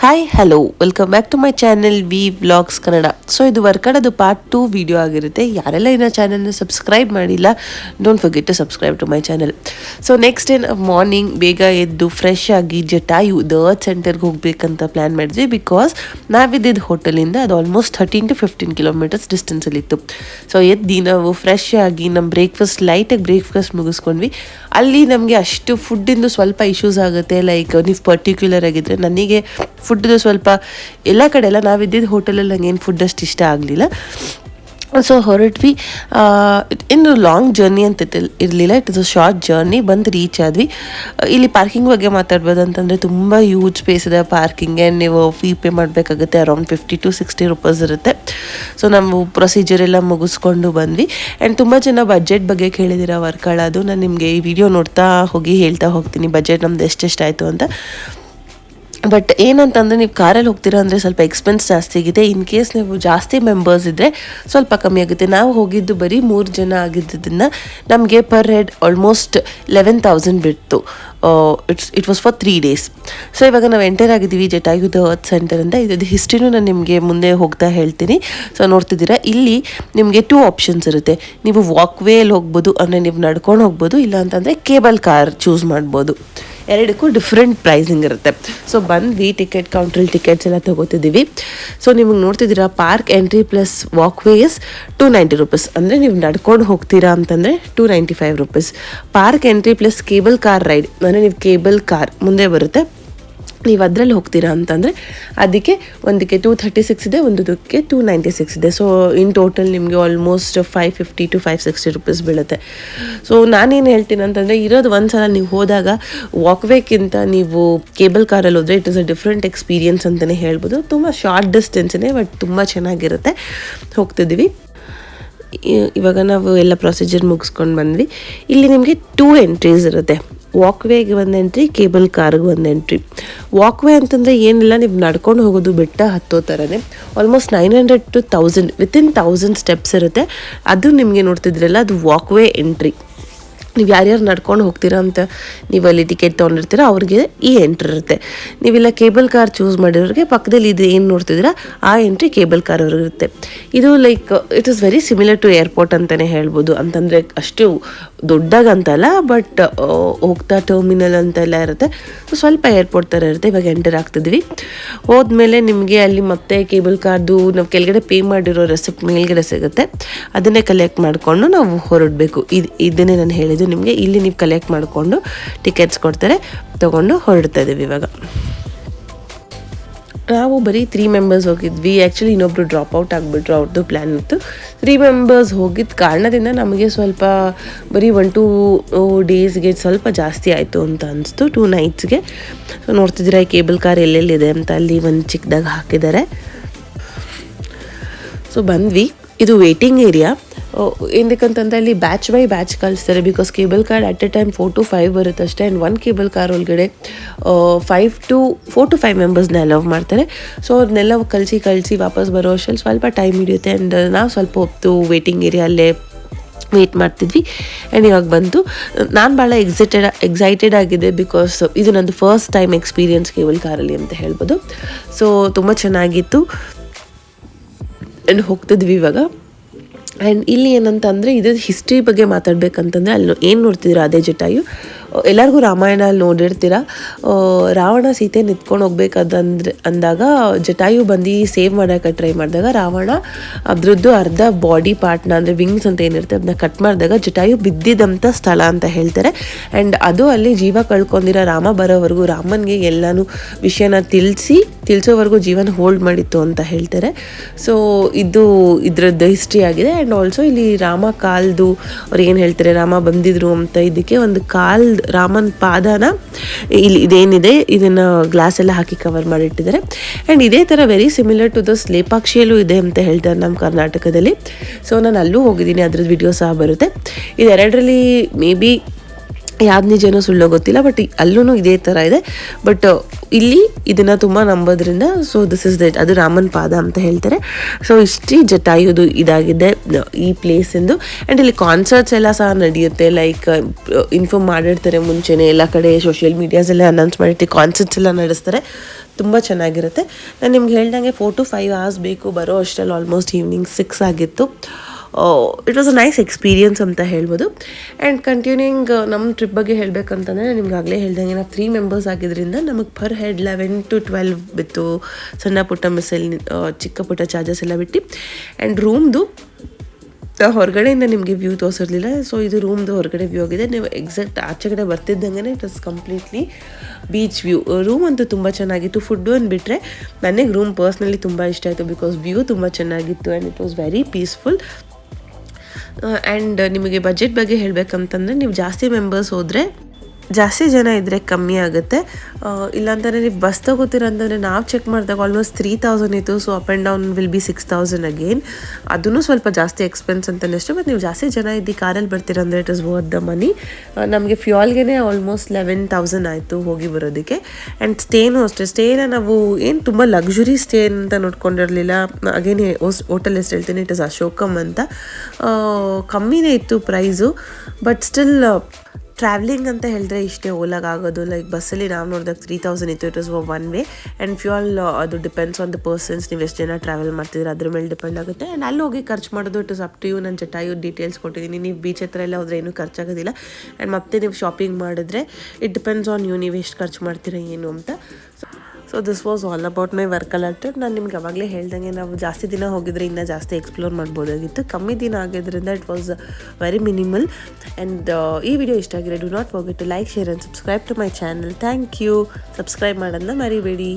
Hi hello welcome back to my channel V vlogs Kannada. So ಇದು ವರ್ಕಡದು part 2 video ಆಗಿರುತ್ತೆ. ಯಾರೆಲ್ಲ ಇನ್ನು ಚಾನಲ್ನ ಸಬ್ಸ್ಕ್ರೈಬ್ ಮಾಡಿಲ್ಲ, don't forget to subscribe to my channel. So next day morning ಬೇಗ ಎದ್ದು ಫ್ರೆಶ್ ಆಗಿ ಜಟಾಯು ದ ಅರ್ತ್ ಸೆಂಟರ್ಗೆ ಹೋಗ್ಬೇಕಂತ ಪ್ಲ್ಯಾನ್ ಮಾಡಿದ್ವಿ. ಬಿಕಾಸ್ ನಾವಿದ್ದಿದ್ದು ಹೋಟೆಲಿಂದ ಅದು ಆಲ್ಮೋಸ್ಟ್ 13 to 15 ಕಿಲೋಮೀಟರ್ಸ್ ಡಿಸ್ಟೆನ್ಸಲ್ಲಿತ್ತು. ಸೊ ಎದ್ದು ನಾವು ಫ್ರೆಶ್ ಆಗಿ ನಮ್ಮ ಲೈಟಾಗಿ ಬ್ರೇಕ್ಫಾಸ್ಟ್ ಮುಗಿಸ್ಕೊಂಡ್ವಿ. ಅಲ್ಲಿ ನಮಗೆ ಅಷ್ಟು ಫುಡ್ಡಿಂದು ಸ್ವಲ್ಪ ಇಶ್ಯೂಸ್ ಆಗುತ್ತೆ. ಲೈಕ್ ನೀವು ಪರ್ಟಿಕ್ಯುಲರ್ ಆಗಿದ್ದರೆ, ನನಗೆ ಫುಡ್ದು ಸ್ವಲ್ಪ ಎಲ್ಲ ಕಡೆ ಎಲ್ಲ ನಾವಿದ್ದಿದ್ದು ಹೋಟೆಲಲ್ಲಿ ನನಗೇನು ಫುಡ್ ಅಷ್ಟು ಇಷ್ಟ ಆಗಲಿಲ್ಲ. ಸೊ ಹೊರಟ್ವಿ. ಇನ್ನು ಲಾಂಗ್ ಜರ್ನಿ ಅಂತ ಇರಲಿಲ್ಲ, it is a short journey. ಬಂದು ರೀಚ್ ಆದ್ವಿ. ಇಲ್ಲಿ ಪಾರ್ಕಿಂಗ್ ಬಗ್ಗೆ ಮಾತಾಡ್ಬೋದು ಅಂತಂದರೆ ತುಂಬ ಯೂಜ್ ಸ್ಪೇಸ್ ಇದೆ ಪಾರ್ಕಿಂಗ್ಗೆ. ನೀವು ಫೀ ಪೇ ಮಾಡಬೇಕಾಗುತ್ತೆ, ಅರೌಂಡ್ 50 to 60 ರೂಪೀಸ್ ಇರುತ್ತೆ. ಸೊ ನಾವು ಪ್ರೊಸೀಜರ್ ಎಲ್ಲ ಮುಗಿಸ್ಕೊಂಡು ಬಂದ್ವಿ. ಆ್ಯಂಡ್ ತುಂಬ ಜನ ಬಜೆಟ್ ಬಗ್ಗೆ ಕೇಳಿದ್ದೀರ ವರ್ಕಳದು. ನಾನು ನಿಮಗೆ ಈ ವಿಡಿಯೋ ನೋಡ್ತಾ ಹೋಗಿ ಹೇಳ್ತಾ ಹೋಗ್ತೀನಿ ಬಜೆಟ್ ನಮ್ದು ಎಷ್ಟೆಷ್ಟಾಯಿತು ಅಂತ. ಬಟ್ ಏನಂತಂದರೆ, ನೀವು ಕಾರಲ್ಲಿ ಹೋಗ್ತೀರಾ ಅಂದರೆ ಸ್ವಲ್ಪ ಎಕ್ಸ್ಪೆನ್ಸ್ ಜಾಸ್ತಿ ಆಗಿದೆ. ಇನ್ ಕೇಸ್ ನೀವು ಜಾಸ್ತಿ ಮೆಂಬರ್ಸ್ ಇದ್ದರೆ ಸ್ವಲ್ಪ ಕಮ್ಮಿ ಆಗುತ್ತೆ. ನಾವು ಹೋಗಿದ್ದು ಬರೀ 3 ಜನ ಆಗಿದ್ದರಿಂದ ನಮಗೆ ಪರ್ ಹೆಡ್ ಆಲ್ಮೋಸ್ಟ್ 11,000 ಬಿಡ್ತು. It was for 3 days. So ಇವಾಗ ನಾವು ಎಂಟರ್ ಆಗಿದ್ದೀವಿ ಜಟಾಯು ದ ಅರ್ತ್ ಸೆಂಟರ್ ಅಂತ. ಇದ್ದು ಹಿಸ್ಟ್ರಿನೂ ನಾನು ನಿಮಗೆ ಮುಂದೆ ಹೋಗ್ತಾ ಹೇಳ್ತೀನಿ. ಸೊ ನೋಡ್ತಿದ್ದೀರಾ, ಇಲ್ಲಿ ನಿಮಗೆ 2 ಆಪ್ಷನ್ಸ್ ಇರುತ್ತೆ. ನೀವು ವಾಕ್ ವೇಯಲ್ಲಿ ಹೋಗ್ಬೋದು, ಅಂದರೆ ನೀವು ನಡ್ಕೊಂಡು ಹೋಗ್ಬೋದು. ಇಲ್ಲ ಅಂತಂದರೆ ಕೇಬಲ್ ಕಾರ್ ಚೂಸ್ ಮಾಡ್ಬೋದು. ಎರಡಕ್ಕೂ ಡಿಫ್ರೆಂಟ್ ಪ್ರೈಸಿಂಗ್ ಇರುತ್ತೆ. ಸೊ ಬಂದ್ವಿ, ಟಿಕೆಟ್ ಕೌಂಟ್ರಲ್ಲಿ ಟಿಕೆಟ್ಸ್ ಎಲ್ಲ ತೊಗೋತಿದ್ದೀವಿ. ಸೊ ನಿಮಗೆ ನೋಡ್ತಿದ್ದೀರಾ, park entry plus walkway is 290 rupees. ಅಂದರೆ ನೀವು ನಡ್ಕೊಂಡು ಹೋಗ್ತೀರಾ ಅಂತಂದರೆ 295 rupees. Park entry plus cable car ride, ಅಂದರೆ ನೀವು ಕೇಬಲ್ ಕಾರ್ ಮುಂದೆ ಬರುತ್ತೆ, ನೀವು ಅದರಲ್ಲಿ ಹೋಗ್ತೀರಾ ಅಂತಂದರೆ ಅದಕ್ಕೆ ಒಂದಕ್ಕೆ 236 ಇದೆ, ಒಂದಕ್ಕೆ 296 ಇದೆ. ಸೊ ಇನ್ ಟೋಟಲ್ ನಿಮಗೆ ಆಲ್ಮೋಸ್ಟ್ 550 to 560 ರೂಪೀಸ್ ಬೀಳುತ್ತೆ. ಸೊ ನಾನೇನು ಹೇಳ್ತೀನಿ ಅಂತಂದರೆ, ಇರೋದು ಒಂದು ಸಲ ನೀವು ಹೋದಾಗ ವಾಕ್ವೇಕ್ಕಿಂತ ನೀವು ಕೇಬಲ್ ಕಾರಲ್ಲಿ ಹೋದರೆ it is a different experience ಅಂತಲೇ ಹೇಳ್ಬೋದು. ತುಂಬ ಶಾರ್ಟ್ ಡಿಸ್ಟೆನ್ಸೇ, ಬಟ್ ತುಂಬ ಚೆನ್ನಾಗಿರುತ್ತೆ. ಹೋಗ್ತಿದ್ದೀವಿ. ಇವಾಗ ನಾವು ಎಲ್ಲ ಪ್ರೊಸೀಜರ್ ಮುಗಿಸ್ಕೊಂಡು ಬಂದ್ವಿ. ಇಲ್ಲಿ ನಿಮಗೆ 2 ಎಂಟ್ರೀಸ್ ಇರುತ್ತೆ. ವಾಕ್ವೇಗೆ ಒಂದು ಎಂಟ್ರಿ, ಕೇಬಲ್ ಕಾರ್ಗೆ ಒಂದು ಎಂಟ್ರಿ. ವಾಕ್ವೇ ಅಂತಂದರೆ ಏನಿಲ್ಲ, ನೀವು ನಡ್ಕೊಂಡು ಹೋಗೋದು ಬೆಟ್ಟ ಹತ್ತೋ ಥರನೇ. ಆಲ್ಮೋಸ್ಟ್ 900 to 1000 ವಿತಿನ್ 1000 ಸ್ಟೆಪ್ಸ್ ಇರುತ್ತೆ. ಅದು ನಿಮಗೆ ನೋಡ್ತಿದ್ರಲ್ಲ, ಅದು ವಾಕ್ವೇ ಎಂಟ್ರಿ. ನೀವು ಯಾರ್ಯಾರು ನಡ್ಕೊಂಡು ಹೋಗ್ತೀರಾ ಅಂತ ನೀವು ಅಲ್ಲಿ ಟಿಕೆಟ್ ತೊಗೊಂಡಿರ್ತೀರ ಅವ್ರಿಗೆ ಈ ಎಂಟ್ರಿ ಇರುತ್ತೆ. ನೀವಿಲ್ಲ ಕೇಬಲ್ ಕಾರ್ ಚೂಸ್ ಮಾಡಿರೋರಿಗೆ ಪಕ್ಕದಲ್ಲಿ ಇದು ಏನು ನೋಡ್ತಿದ್ದೀರಾ ಆ ಎಂಟ್ರಿ ಕೇಬಲ್ ಕಾರ್ ಅವ್ರಿಗಿರುತ್ತೆ. ಇದು like it is very similar to airport ಅಂತಲೇ ಹೇಳ್ಬೋದು. ಅಂತಂದರೆ ಅಷ್ಟು ದೊಡ್ಡಾಗಂತಲ್ಲ, ಬಟ್ ಹೋಗ್ತಾ ಟರ್ಮಿನಲ್ ಅಂತೆಲ್ಲ ಇರುತ್ತೆ. ಸ್ವಲ್ಪ ಏರ್ಪೋರ್ಟ್ ಥರ ಇರುತ್ತೆ. ಇವಾಗ ಎಂಟರ್ ಆಗ್ತಿದ್ವಿ. ಹೋದ್ಮೇಲೆ ನಿಮಗೆ ಅಲ್ಲಿ ಮತ್ತೆ ಕೇಬಲ್ ಕಾರ್ದು ನಾವು ಕೆಳಗಡೆ ಪೇ ಮಾಡಿರೋ ರೆಸಿಪ್ಟ್ ಮೇಲ್ಗಡೆ ಸಿಗುತ್ತೆ. ಅದನ್ನೇ ಕಲೆಕ್ಟ್ ಮಾಡಿಕೊಂಡು ನಾವು ಹೊರಡಬೇಕು. ಇದನ್ನೇ ನಾನು ಹೇಳಿದ್ದು ನಿಮಗೆ. ಇಲ್ಲಿ ನೀವು ಕಲೆಕ್ಟ್ ಮಾಡಿಕೊಂಡು ಟಿಕೆಟ್ಸ್ ಕೊಡ್ತಾರೆ, ತೊಗೊಂಡು ಹೊರಡ್ತಾ ಇದ್ದೀವಿ. ಇವಾಗ ನಾವು ಬರೀ 3 ಮೆಂಬರ್ಸ್ ಹೋಗಿದ್ವಿ. ಆ್ಯಕ್ಚುಲಿ ಇನ್ನೊಬ್ರು ಡ್ರಾಪ್ ಔಟ್ ಆಗಿಬಿಟ್ರು, ಅವ್ರದ್ದು ಪ್ಲ್ಯಾನ್ ಇತ್ತು. 3 ಮೆಂಬರ್ಸ್ ಹೋಗಿದ್ದ ಕಾರಣದಿಂದ ನಮಗೆ ಸ್ವಲ್ಪ ಬರೀ 1-2 ಡೇಸ್ಗೆ ಸ್ವಲ್ಪ ಜಾಸ್ತಿ ಆಯಿತು ಅಂತ ಅನಿಸ್ತು, 2 ನೈಟ್ಸ್ಗೆ. ಸೊ ನೋಡ್ತಿದ್ದೀರಾ ಈ ಕೇಬಲ್ ಕಾರ್ ಎಲ್ಲೆಲ್ಲಿದೆ ಅಂತ ಅಲ್ಲಿ ಒಂದು ಚಿಕ್ಕದಾಗ ಹಾಕಿದ್ದಾರೆ. ಸೊ ಬಂದ್ವಿ. ಇದು ವೇಟಿಂಗ್ ಏರಿಯಾ. ಏನಕ್ಕಂತಂದರೆ ಅಲ್ಲಿ ಬ್ಯಾಚ್ ಬೈ ಬ್ಯಾಚ್ ಕಳಿಸ್ತಾರೆ. Because cable car at a time 4 to 5 ಬರುತ್ತೆ ಅಷ್ಟೇ. ಆ್ಯಂಡ್ 1 ಕೇಬಲ್ ಕಾರ್ ಒಳಗಡೆ 4 to 5 ಮೆಂಬರ್ಸ್ನ ಅಲೌವ್ ಮಾಡ್ತಾರೆ. ಸೊ ಅವ್ರನ್ನೆಲ್ಲ ಕಳಿಸಿ ವಾಪಸ್ ಬರೋ ಅಷ್ಟರಲ್ಲಿ ಸ್ವಲ್ಪ ಟೈಮ್ ಹಿಡಿಯುತ್ತೆ. ಆ್ಯಂಡ್ ನಾವು ಸ್ವಲ್ಪ ಹೊತ್ತು ವೇಟಿಂಗ್ ಏರಿಯಲ್ಲೇ ವೇಟ್ ಮಾಡ್ತಿದ್ವಿ. ಆ್ಯಂಡ್ ಇವಾಗ ಬಂತು. ನಾನು ಭಾಳ ಎಕ್ಸೈಟೆಡ್ ಆಗಿದೆ. ಬಿಕಾಸ್ ಇದು ನಂದು ಫಸ್ಟ್ ಟೈಮ್ ಎಕ್ಸ್ಪೀರಿಯನ್ಸ್ ಕೇಬಲ್ ಕಾರಲ್ಲಿ ಅಂತ ಹೇಳ್ಬೋದು. ಸೊ ತುಂಬ ಚೆನ್ನಾಗಿತ್ತು. ಆ್ಯಂಡ್ ಹೋಗ್ತಿದ್ವಿ ಇವಾಗ. ಆ್ಯಂಡ್ ಇಲ್ಲಿ ಏನಂತಂದರೆ, ಇದು ಹಿಸ್ಟ್ರಿ ಬಗ್ಗೆ ಮಾತಾಡಬೇಕಂತಂದರೆ ಅಲ್ಲಿ ಏನು ನೋಡ್ತಿದ್ದೀರಾ ಅದೇ ಜಟಾಯು. ಎಲ್ಲರಿಗೂ ರಾಮಾಯಣ ಅಲ್ಲಿ ನೋಡಿರ್ತೀರ. ರಾವಣ ಸೀತೆ ನಿಂತ್ಕೊಂಡು ಅಂದಾಗ ಜಟಾಯು ಬಂದು ಸೇವ್ ಮಾಡೋಕೆ ಟ್ರೈ ಮಾಡಿದಾಗ ರಾವಣ ಅದ್ರದ್ದು ಅರ್ಧ ಬಾಡಿ ಪಾರ್ಟ್ನ, ಅಂದರೆ ವಿಂಗ್ಸ್ ಅಂತ ಏನಿರುತ್ತೆ ಅದನ್ನ ಕಟ್ ಮಾಡಿದಾಗ ಜಟಾಯು ಬಿದ್ದಿದ್ದಂಥ ಸ್ಥಳ ಅಂತ ಹೇಳ್ತಾರೆ. ಆ್ಯಂಡ್ ಅದು ಅಲ್ಲಿ ಜೀವ ಕಳ್ಕೊಂಡಿರೋ ರಾಮ ಬರೋವರೆಗೂ ರಾಮನಿಗೆ ಎಲ್ಲನೂ ವಿಷಯನ ತಿಳಿಸೋವರೆಗೂ ಜೀವನ ಹೋಲ್ಡ್ ಮಾಡಿತ್ತು ಅಂತ ಹೇಳ್ತಾರೆ. ಸೊ ಇದು ಇದರದ್ದು ಹಿಸ್ಟ್ರಿ ಆಗಿದೆ. ಆ್ಯಂಡ್ ಆಲ್ಸೋ ಇಲ್ಲಿ ರಾಮ ಕಾಲ್ದು ಅವ್ರು ಏನು ಹೇಳ್ತಾರೆ, ರಾಮ ಬಂದಿದ್ರು ಅಂತ ಇದಕ್ಕೆ ಒಂದು ರಾಮನ್ ಪಾದನ ಇಲ್ಲಿ ಇದೇನಿದೆ ಇದನ್ನು ಗ್ಲಾಸ್ ಎಲ್ಲ ಹಾಕಿ ಕವರ್ ಮಾಡಿಟ್ಟಿದ್ದಾರೆ. ಆ್ಯಂಡ್ ಇದೇ ಥರ ವೆರಿ ಸಿಮಿಲರ್ ಟು ದಸ್ ಲೇಪಾಕ್ಷಿಯಲ್ಲೂ ಇದೆ ಅಂತ ಹೇಳ್ತಾರೆ ನಮ್ಮ ಕರ್ನಾಟಕದಲ್ಲಿ. ಸೊ ನಾನು ಅಲ್ಲೂ ಹೋಗಿದ್ದೀನಿ, ಅದ್ರದ್ದು ವಿಡಿಯೋ ಸಹ ಬರುತ್ತೆ. ಇದೆರಡರಲ್ಲಿ ಮೇ ಬಿ ಯಾವ್ದು ನಿಜನೋ ಸುಳ್ಳೋ ಗೊತ್ತಿಲ್ಲ, ಬಟ್ ಅಲ್ಲೂ ಇದೇ ಥರ ಇದೆ. ಬಟ್ ಇಲ್ಲಿ ಇದನ್ನು ತುಂಬ ನಂಬೋದ್ರಿಂದ ಸೊ ದಿಸ್ ಇಸ್ ದಟ್, ಅದು ರಾಮನ್ ಪಾದ ಅಂತ ಹೇಳ್ತಾರೆ. ಸೊ ಇಷ್ಟು ಜಟಾಯುದು ಇದಾಗಿದೆ ಈ ಪ್ಲೇಸಿಂದು. ಆ್ಯಂಡ್ ಇಲ್ಲಿ ಕಾನ್ಸರ್ಟ್ಸ್ ಎಲ್ಲ ಸಹ ನಡೆಯುತ್ತೆ. ಲೈಕ್ ಇನ್ಫಾರ್ಮ್ ಮಾಡಿರ್ತಾರೆ ಮುಂಚೆನೇ, ಎಲ್ಲ ಕಡೆ ಸೋಷಿಯಲ್ ಮೀಡಿಯಾಸ್ ಎಲ್ಲ ಅನೌನ್ಸ್ ಮಾಡಿರ್ತೀವಿ, ಕಾನ್ಸರ್ಟ್ಸ್ ಎಲ್ಲ ನಡೆಸ್ತಾರೆ. ತುಂಬ ಚೆನ್ನಾಗಿರುತ್ತೆ. ನಾನು ನಿಮ್ಗೆ ಹೇಳ್ದಂಗೆ 4 to 5 hours ಬೇಕು ಬರೋ ಅಷ್ಟರಲ್ಲಿ. ಆಲ್ಮೋಸ್ಟ್ ಈವ್ನಿಂಗ್ 6 ಆಗಿತ್ತು. It was a nice experience ಅಂತ ಹೇಳ್ಬೋದು. ಆ್ಯಂಡ್ ಕಂಟಿನ್ಯೂಯಿಂಗ್ ನಮ್ಮ ಟ್ರಿಪ್ ಬಗ್ಗೆ ಹೇಳಬೇಕಂತಂದರೆ, ನಿಮ್ಗೆ ಆಗಲೇ ಹೇಳ್ದಂಗೆ ನಾವು 3 members ಆಗಿದ್ದರಿಂದ ನಮಗೆ ಪರ್ ಹೆಡ್ 11 to 12 ಬಿತ್ತು. ಸಣ್ಣ ಪುಟ್ಟ ಚಿಕ್ಕ ಪುಟ್ಟ ಚಾರ್ಜಸ್ ಎಲ್ಲ ಬಿಟ್ಟು. ಆ್ಯಂಡ್ ರೂಮ್ದು ಹೊರಗಡೆಯಿಂದ ನಿಮಗೆ ವ್ಯೂ ತೋರಿಸಿರಲಿಲ್ಲ. ಸೊ ಇದು ರೂಮ್ದು ಹೊರಗಡೆ ವ್ಯೂ ಆಗಿದೆ. ನೀವು ಎಕ್ಸಾಕ್ಟ್ ಆಚೆ ಕಡೆ ಬರ್ತಿದ್ದಂಗೆ it was completely beach view. Room ಅಂತೂ ತುಂಬ ಚೆನ್ನಾಗಿತ್ತು. ಫುಡ್ಡು ಅಂದ್ಬಿಟ್ರೆ ನನಗೆ ರೂಮ್ ಪರ್ಸ್ನಲಿ ತುಂಬ ಇಷ್ಟ ಆಯಿತು, ಬಿಕಾಸ್ ವ್ಯೂ ತುಂಬ ಚೆನ್ನಾಗಿತ್ತು and it was very peaceful. And ನಿಮಗೆ ಬಜೆಟ್ ಬಗ್ಗೆ ಹೇಳಬೇಕಂತಂದರೆ, ನೀವು ಜಾಸ್ತಿ ಮೆಂಬರ್ಸ್ ಹೋದರೆ, ಜಾಸ್ತಿ ಜನ ಇದ್ದರೆ ಕಮ್ಮಿ ಆಗುತ್ತೆ. ಇಲ್ಲಾಂತಂದರೆ ನೀವು ಬಸ್ ತಗೋತೀರಂತಂದರೆ, ನಾವು ಚೆಕ್ ಮಾಡಿದಾಗ ಆಲ್ಮೋಸ್ಟ್ 3000 ಇತ್ತು. So up and down will be 6000 again. ಅದೂ ಸ್ವಲ್ಪ ಜಾಸ್ತಿ ಎಕ್ಸ್ಪೆನ್ಸ್ ಅಂತಲೇ ಅಷ್ಟು. ಬಟ್ ನೀವು ಜಾಸ್ತಿ ಜನ ಇದ್ದು ಕಾರಲ್ಲಿ ಬರ್ತೀರಂದರೆ it is worth the money. ನಮಗೆ ಫ್ಯೂಯಲ್ಗೆ ಆಲ್ಮೋಸ್ಟ್ 11,000 ಆಯಿತು ಹೋಗಿ ಬರೋದಕ್ಕೆ. ಆ್ಯಂಡ್ ಸ್ಟೇನೂ ಅಷ್ಟೇ. ಸ್ಟೇನ ನಾವು ಏನು ತುಂಬ ಲಕ್ಸುರಿ ಸ್ಟೇ ಅಂತ ನೋಡ್ಕೊಂಡಿರಲಿಲ್ಲ. ಅಗೇನ್ ಹೋಟೆಲ್ ಎಷ್ಟು ಹೇಳ್ತೀನಿ, ಇಟ್ ಇಸ್ ಅಶೋಕಮ್ ಅಂತ. ಕಮ್ಮಿನೇ ಇತ್ತು ಪ್ರೈಸು. ಬಟ್ ಸ್ಟಿಲ್ ಟ್ರಾವೆಲಿಂಗ್ ಅಂತ ಹೇಳಿದ್ರೆ ಇಷ್ಟೇ ಓಲಾಗಾಗೋದು. ಲೈಕ್ ಬಸ್ಸಲ್ಲಿ ನಾವು ನೋಡಿದಾಗ 3000 ಇತ್ತು. It was one way. And fuel ಅದು ಡಿಪೆಂಡ್ಸ್ ಆನ್ ದ ಪರ್ಸನ್ಸ್, ನೀವು ಎಷ್ಟು ಜನ ಟ್ರಾವೆಲ್ ಮಾಡ್ತಿದ್ರೆ ಅದ್ರ ಮೇಲೆ ಡಿಪೆಂಡ್ ಆಗುತ್ತೆ. ಆ್ಯಂಡ್ ಅಲ್ಲಿ ಹೋಗಿ ಖರ್ಚು ಮಾಡೋದು it is up to you. ನಾನು ಜಟಾಯು ಡೀಟೇಲ್ಸ್ ಕೊಟ್ಟಿದ್ದೀನಿ. ನೀವು ಬೀಚ್ ಹತ್ರ ಎಲ್ಲ ಹೋದ್ರೆ ಏನೂ ಖರ್ಚಾಗೋದಿಲ್ಲ. ಆ್ಯಂಡ್ ಮತ್ತೆ ನೀವು ಶಾಪಿಂಗ್ ಮಾಡಿದ್ರೆ ಇಟ್ ಡಿಪೆಂಡ್ಸ್ ಆನ್ ಯು, ನೀವು ಎಷ್ಟು ಖರ್ಚು ಮಾಡ್ತೀರಾ ಏನು ಅಂತ. So this was all about my Varkala trip. ನಾನು ನಿಮ್ಗೆ ಅವಾಗಲೇ ಹೇಳ್ದಂಗೆ ನಾವು ಜಾಸ್ತಿ ದಿನ ಹೋಗಿದ್ರೆ ಇನ್ನೂ ಜಾಸ್ತಿ ಎಕ್ಸ್ಪ್ಲೋರ್ ಮಾಡ್ಬೋದಾಗಿತ್ತು. ಕಮ್ಮಿ ದಿನ ಆಗಿದ್ದರಿಂದ it was very minimal. And ಈ ವಿಡಿಯೋ ಇಷ್ಟ ಆಗಿದೆ, do not forget to like, share and subscribe to my channel. Thank you. Subscribe ಮಾಡೋದನ್ನ ಮರಿಬೇಡಿ.